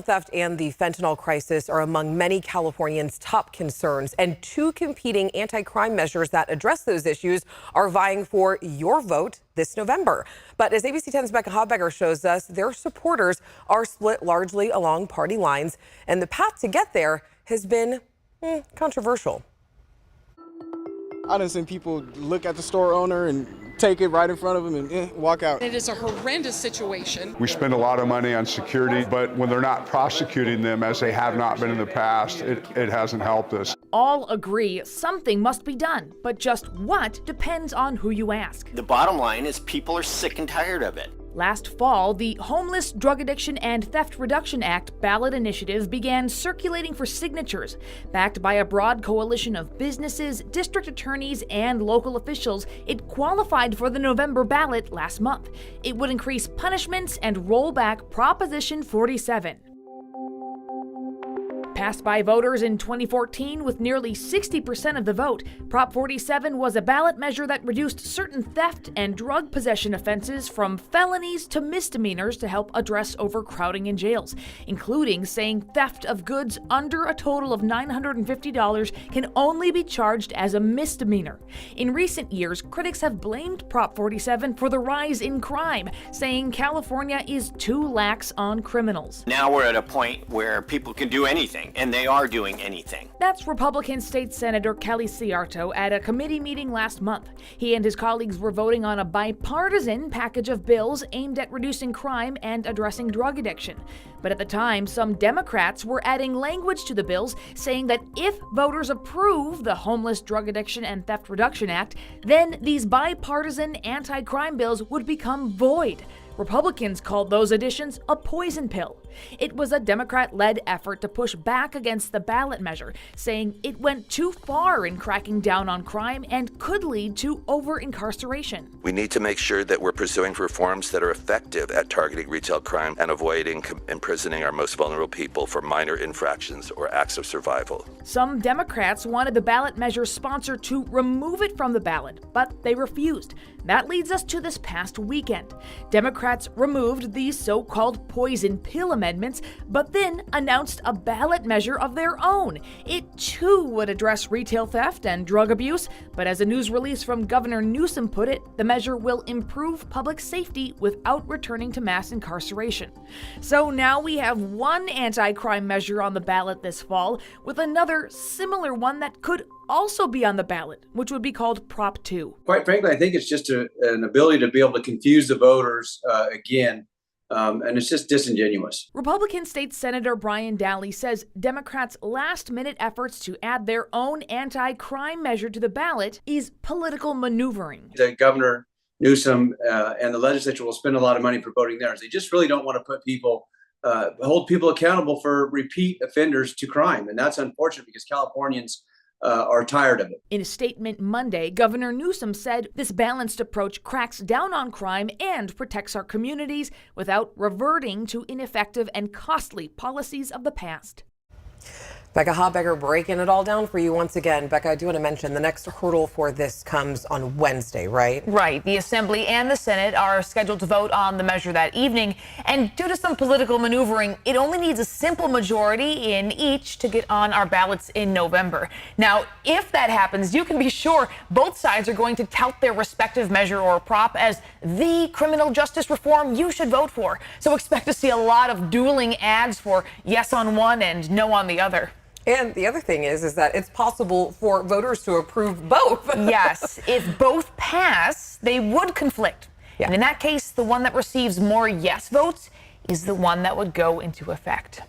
Theft and the fentanyl crisis are among many Californians' top concerns, and two competing anti-crime measures that address those issues are vying for your vote this November. But as ABC 10's Becca Habegger shows us, their supporters are split largely along party lines, and the path to get there has been controversial. I done seen people look at the store owner and take it right in front of them and walk out. It is a horrendous situation. We spend a lot of money on security, but when they're not prosecuting them as they have not been in the past, it hasn't helped us. All agree something must be done, but just what depends on who you ask. The bottom line is people are sick and tired of it. Last fall, the Homeless, Drug Addiction, and Theft Reduction Act ballot initiative began circulating for signatures. Backed by a broad coalition of businesses, district attorneys, and local officials, it qualified for the November ballot last month. It would increase punishments and roll back Proposition 47. Passed by voters in 2014 with nearly 60% of the vote, Prop 47 was a ballot measure that reduced certain theft and drug possession offenses from felonies to misdemeanors to help address overcrowding in jails, including saying theft of goods under a total of $950 can only be charged as a misdemeanor. In recent years, critics have blamed Prop 47 for the rise in crime, saying California is too lax on criminals. Now we're at a point where people can do anything. And they are doing anything. That's Republican State Senator Kelly Ciarto at a committee meeting last month. He and his colleagues were voting on a bipartisan package of bills aimed at reducing crime and addressing drug addiction. But at the time, some Democrats were adding language to the bills saying that if voters approve the Homeless, Drug Addiction, and Theft Reduction Act, then these bipartisan anti-crime bills would become void. Republicans called those additions a poison pill. It was a Democrat-led effort to push back against the ballot measure, saying it went too far in cracking down on crime and could lead to over-incarceration. We need to make sure that we're pursuing reforms that are effective at targeting retail crime and avoiding imprisoning our most vulnerable people for minor infractions or acts of survival. Some Democrats wanted the ballot measure's sponsor to remove it from the ballot, but they refused. That leads us to this past weekend. Democrats removed these so-called poison pill amendments, but then announced a ballot measure of their own. It too would address retail theft and drug abuse, but as a news release from Governor Newsom put it, the measure will improve public safety without returning to mass incarceration. So now we have one anti-crime measure on the ballot this fall, with another similar one that could also be on the ballot, which would be called Prop 2. Quite frankly, I think it's just an ability to be able to confuse the voters again. And it's just disingenuous. Republican State Senator Brian Daly says Democrats' last-minute efforts to add their own anti-crime measure to the ballot is political maneuvering. The Governor Newsom and the legislature will spend a lot of money for voting theirs. They just really don't want to put people, hold people accountable for repeat offenders to crime. And that's unfortunate because Californians are tired of it. In a statement Monday, Governor Newsom said this balanced approach cracks down on crime and protects our communities without reverting to ineffective and costly policies of the past. Becca Habegger breaking it all down for you once again. Becca, I do want to mention the next hurdle for this comes on Wednesday, right? Right. The Assembly and the Senate are scheduled to vote on the measure that evening. And due to some political maneuvering, it only needs a simple majority in each to get on our ballots in November. Now, if that happens, you can be sure both sides are going to tout their respective measure or prop as the criminal justice reform you should vote for. So expect to see a lot of dueling ads for yes on one and no on the other. And the other thing is that it's possible for voters to approve both. Yes, if both pass, they would conflict. Yeah. And in that case, the one that receives more yes votes is the one that would go into effect.